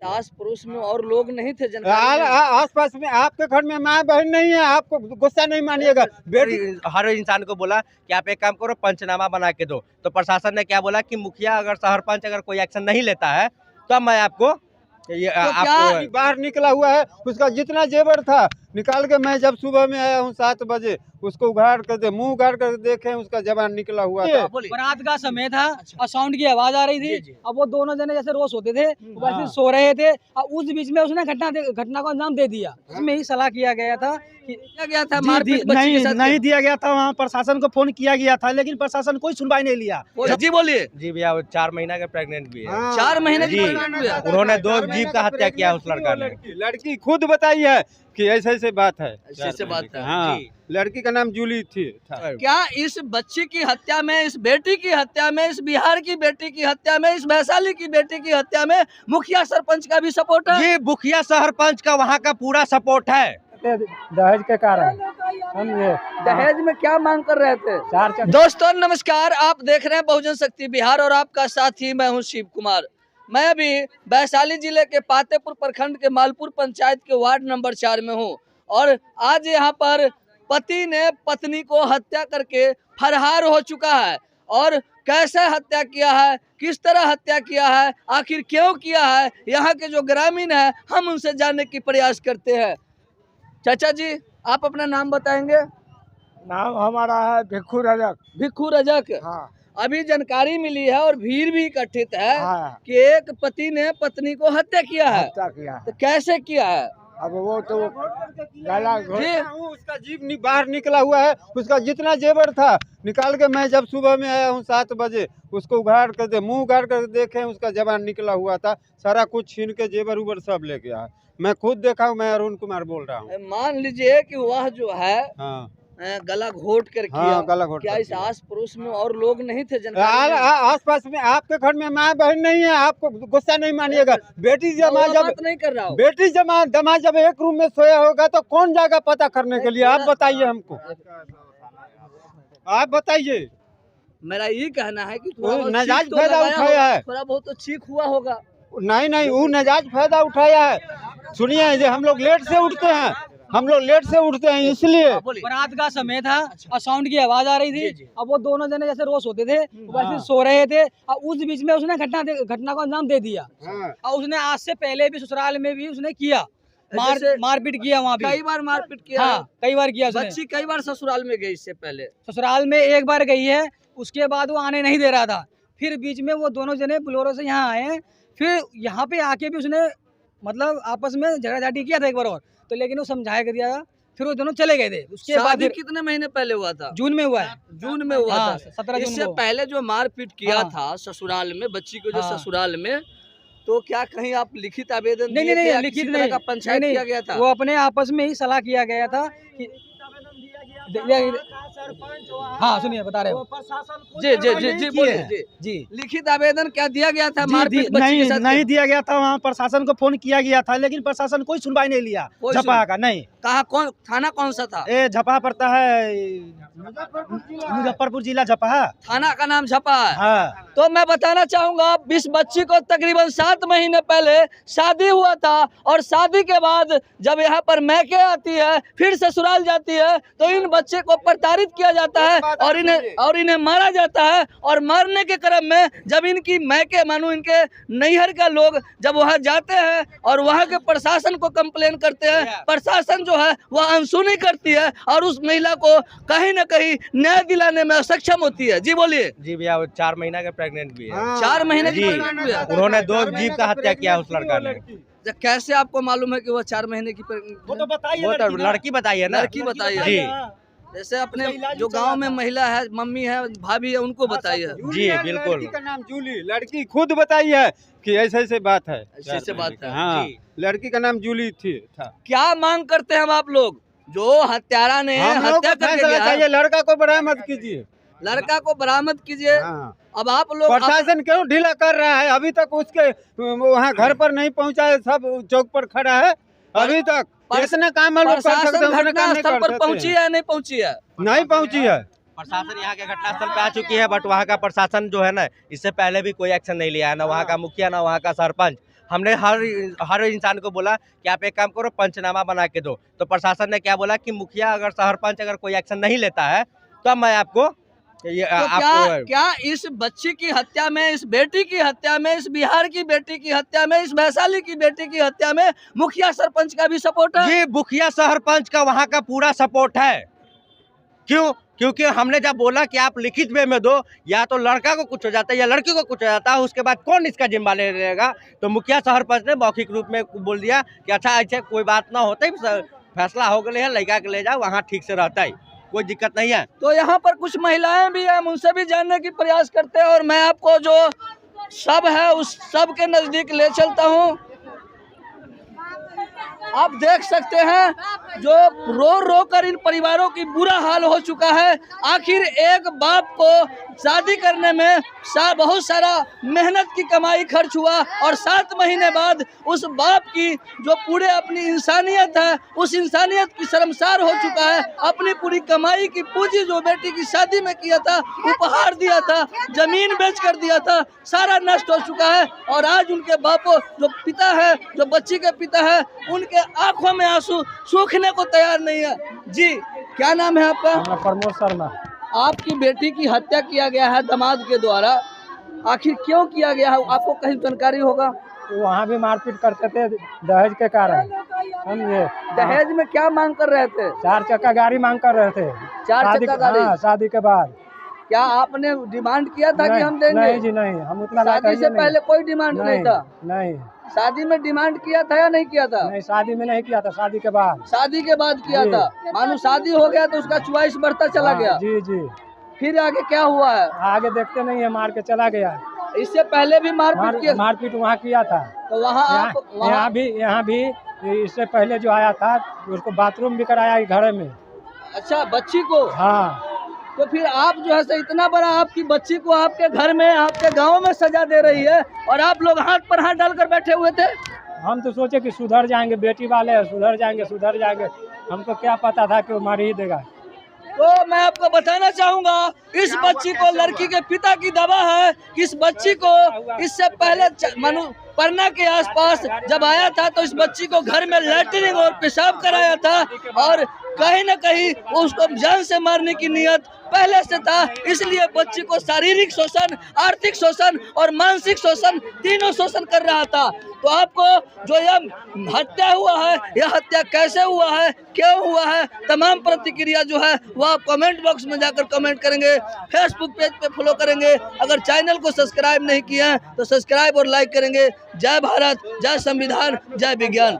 आस पड़ोस में और लोग नहीं थे आस पास में आपके घर में माँ बहन नहीं है, आपको गुस्सा नहीं मानिएगा। बेटी हर इंसान को बोला कि आप एक काम करो, पंचनामा बना के दो। तो प्रशासन ने क्या बोला कि मुखिया अगर सरपंच अगर कोई एक्शन नहीं लेता है तो मैं आपको आपको बाहर निकला हुआ है, उसका जितना जेवर था निकाल के मैं जब सुबह में आया हूँ 7 बजे, उसको उघाड़ कर मुंह उघाड़ कर देखे, उसका जबान निकला हुआ था। रात का समय था और साउंड की आवाज आ रही थी। अब वो दोनों जने जैसे रोज सोते थे वैसे सो रहे थे और उस बीच में उसने घटना को अंजाम दे दिया। उसमें ही सलाह किया गया था कि नहीं दिया गया था। वहाँ प्रशासन को फोन किया गया था लेकिन प्रशासन कोई सुनवाई नहीं लिया। जी बोलिए। जी भैया 4 महीना का प्रेग्नेंट भी है। 4 महीने जी, उन्होंने 2 जीव का हत्या किया उस लड़का ने। लड़की खुद बताई है कि ऐसे बात है। ऐसे बात है। हाँ, लड़की का नाम जूली थी। क्या इस बच्ची की हत्या में, इस बेटी की हत्या में, इस बिहार की बेटी की हत्या में, इस वैशाली की बेटी की हत्या में मुखिया सरपंच का भी सपोर्ट है? ये मुखिया सरपंच का वहाँ का पूरा सपोर्ट है। दहेज के कारण हम ये दहेज में क्या मांग कर रहे थे? दोस्तों नमस्कार, आप देख रहे हैं बहुजन शक्ति बिहार और आपका साथी मैं हूं शिव कुमार। मैं अभी वैशाली जिले के पातेपुर प्रखंड के मालपुर पंचायत के वार्ड नंबर 4 में हूं और आज यहां पर पति ने पत्नी को हत्या करके फरार हो चुका है। और कैसे हत्या किया है, किस तरह हत्या किया है, आखिर क्यों किया है, यहाँ के जो ग्रामीण है हम उनसे जानने की प्रयास करते हैं। चाचा जी आप अपना नाम बताएंगे? नाम हमारा है भिक्खू रजक। भिक्खू रजक। हाँ। अभी जानकारी मिली है और भीड़ भी इकट्ठित है हाँ। कि एक पति ने पत्नी को हत्या किया है। तो कैसे किया है? अब वो तो उसका जीव बाहर निकला हुआ है, उसका जितना जेवर था निकाल के मैं जब सुबह में आया हूँ 7 बजे, उसको उघाड़ कर मुंह उघाड़ कर देखे, उसका जबान निकला हुआ था। सारा कुछ छीन के जेवर उबर सब ले गया है। मैं खुद देखा हूँ, मैं अरुण कुमार बोल रहा हूँ। मान लीजिए कि वह जो है गला घोट कर किया। गला घोट क्या इस आस पड़ोस में और लोग नहीं थे? आस पास में आपके घर में माँ बहन नहीं है, आपको गुस्सा नहीं मानिएगा। बेटी जमा जब नहीं कर रहा हूँ, बेटी जमा दमा जब एक रूम में सोया होगा तो कौन जाएगा पता करने के लिए? आप बताइए हमको, आप बताइए। मेरा ये कहना है कि नाजायज फायदा उठाया है। थोड़ा बहुत तो चीख हुआ होगा। नहीं, वो नाजायज फायदा उठाया है। सुनिए, हम लोग लेट से उठते हैं, इसलिए। रात का समय था और साउंड की आवाज आ रही थी। अब वो दोनों जने जैसे रोज सोते थे वैसे सो रहे थे और उस बीच में उसने घटना को अंजाम दे दिया। और उसने आज से पहले भी ससुराल में भी उसने किया, मारपीट किया। वहाँ कई बार मारपीट किया। हाँ, कई बार किया। बच्ची कई बार ससुराल में गई, इससे पहले ससुराल में एक बार गई है, उसके बाद वो आने नहीं दे रहा था। फिर बीच में वो दोनों जने बोलेरो से यहाँ आए, फिर यहाँ पे आके भी उसने मतलब आपस में झगड़ा किया था एक बार और, तो लेकिन वो समझाया कर दिया। फिर वो दोनों चले गए थे। उसके बाद कितने महीने पहले हुआ था? जून में हुआ है। जून में हुआ था 17 जून। इससे पहले जो मारपीट किया था ससुराल में, बच्ची को जो ससुराल में, तो क्या कहीं आप लिखित आवेदन? नहीं, लिखित नहीं का पंचायत किया गया था? वो अपने आपस में ही सलाह किया गया था कि हाँ सुनिए बता रहे हो। जी बोलिए। जी लिखित आवेदन क्या दिया गया था? नहीं दिया गया था। वहाँ प्रशासन को फोन किया गया था लेकिन प्रशासन कोई सुनवाई नहीं लिया। झपा का नहीं। कहा कौन थाना कौन सा था? झपा पड़ता है, मुजफ्फरपुर जिला झपा। थाना का नाम झपा है। हाँ। तो मैं बताना चाहूंगा, इस बच्ची को तकरीबन 7 महीने पहले शादी हुआ था और शादी के बाद जब यहाँ पर मैके आती है फिर ससुराल जाती है तो इन बच्चे को प्रताड़ित किया जाता है और इन्हें मारा जाता है। और मारने के क्रम में जब इनकी मैके मानो इनके नैहर का लोग जब वहाँ जाते हैं और वहाँ के प्रशासन को कंप्लेन करते हैं, प्रशासन जो है वह अनसुनी करती है और उस महिला को कहीं न कहीं न्याय दिलाने में सक्षम होती है। जी बोलिए। जी भैया 4 महीना का प्रेग्नेंट भी है। 4 महीने की उन्होंने 2 जीव का हत्या किया उस लड़का ने। कैसे आपको मालूम है कि वो 4 महीने की? वो तो बताइए, लड़की बताइए ना। लड़की बताइए जी। जैसे अपने जो गांव में महिला है, मम्मी है, भाभी है, उनको बताइए। जी बिल्कुल। लड़की का नाम जूली, लड़की खुद बताई है कि ऐसे बात है। ऐसे बात है। हाँ, लड़की का नाम जूली थी। क्या मांग करते हैं हम आप लोग? जो हत्यारा ने हत्या करके गया, लड़का को बरामद कीजिए, लड़का को बरामद कीजिए। अब आप लोग प्रशासन क्यों ढीला कर रहा है? अभी तक उसके वहाँ घर पर नहीं पहुँचा है, सब चौक पर खड़ा है अभी तक। इसने काम घटनास्थल पर पहुँची है नहीं पहुँची है? नहीं पहुँची है। प्रशासन यहाँ के घटनास्थल पे आ चुकी है बट वहाँ का प्रशासन जो है ना, इससे पहले भी कोई एक्शन नहीं लिया है। ना वहाँ का मुखिया, ना वहाँ का सरपंच, हमने हर इंसान को बोला कि आप एक काम करो, पंचनामा बना के दो। तो प्रशासन ने क्या बोला कि मुखिया अगर सरपंच अगर कोई एक्शन नहीं लेता है तो मैं आपको तो क्या इस बच्ची की हत्या में, इस बेटी की हत्या में, इस बिहार की बेटी की हत्या में, इस वैशाली की बेटी की हत्या में मुखिया सरपंच का भी सपोर्ट है? जी, मुखिया सरपंच का वहाँ का पूरा सपोर्ट है। क्यों? क्योंकि हमने जब बोला कि आप लिखित में दो, या तो लड़का को कुछ हो जाता है या लड़की को कुछ हो जाता है, उसके बाद कौन इसका जिम्मा ले लेगा। तो मुखिया सरपंच ने मौखिक रूप में बोल दिया कि अच्छा ऐसे कोई बात ना होता ही, फैसला हो गया है, लड़का के ले जाओ, वहाँ ठीक से रहता है, कोई दिक्कत नहीं है। तो यहाँ पर कुछ महिलाएं भी हैं, उनसे भी जानने की प्रयास करते हैं और मैं आपको जो सब है उस सब के नजदीक ले चलता हूँ। आप देख सकते हैं जो रो रो कर इन परिवारों की बुरा हाल हो चुका है। आखिर एक बाप को शादी करने में बहुत सारा मेहनत की कमाई खर्च हुआ और 7 महीने बाद उस बाप की जो पूरे अपनी इंसानियत है, उस इंसानियत की शर्मसार हो चुका है। अपनी पूरी कमाई की पूंजी जो बेटी की शादी में किया था, उपहार दिया था, जमीन बेच कर दिया था, सारा नष्ट हो चुका है। और आज उनके बापों जो पिता है, जो बच्ची के पिता है, उनके आंखों में आंसू सूखने को तैयार नहीं है। जी, क्या नाम है आपका? प्रमोद शर्मा। आपकी बेटी की हत्या किया गया है दामाद के द्वारा, आखिर क्यों किया गया है? आपको कहीं जानकारी होगा? वहाँ भी मारपीट करते थे दहेज के कारण, समझे। दहेज में क्या मांग कर रहे थे? 4 चक्का गाड़ी मांग कर रहे थे। 4 चक्का गाड़ी? हाँ, शादी के बाद। क्या आपने डिमांड किया था कि हम देंगे? नहीं जी, नहीं, हम उतना शादी से पहले कोई डिमांड नहीं था? नहीं। शादी में डिमांड किया था या नहीं किया था? नहीं, शादी में नहीं किया था, शादी के बाद। शादी के बाद किया था। मानो शादी हो गया तो उसका चॉइस बढ़ता चला गया। जी जी। फिर आगे क्या हुआ है? आगे देखते नहीं है, मार के चला गया। इससे पहले भी मारपीट वहाँ किया था। तो यहाँ भी इससे पहले जो आया था उसको बाथरूम भी कराया घर में। अच्छा, बच्ची को? हाँ। तो फिर आप जो है से इतना बड़ा आपकी बच्ची को आपके घर में, आपके गांव में सजा दे रही है और आप लोग हाथ पर हाथ डालकर बैठे हुए थे। हम तो सोचे कि सुधर जाएंगे, बेटी वाले हैं, सुधर जाएंगे। हमको क्या पता था कि वो मार ही देगा। तो मैं आपको बताना चाहूंगा, इस बच्ची को लड़की के पिता की दवा है कि इस बच्ची को इससे पहले परना के आसपास जब आया था तो इस बच्ची को घर में लैट्रिन और पेशाब कराया था और कहीं न कहीं उसको जान से मारने की नियत पहले से था। इसलिए बच्ची को शारीरिक शोषण, आर्थिक शोषण और मानसिक शोषण, तीनों शोषण कर रहा था। तो आपको जो यह हत्या हुआ है, यह हत्या कैसे हुआ है, क्यों हुआ है, तमाम प्रतिक्रिया जो है वह आप कमेंट बॉक्स में जाकर कमेंट करेंगे, फेसबुक पेज पे फॉलो करेंगे। अगर चैनल को सब्सक्राइब नहीं किया है तो सब्सक्राइब और लाइक करेंगे। जय भारत, जय संविधान, जय विज्ञान।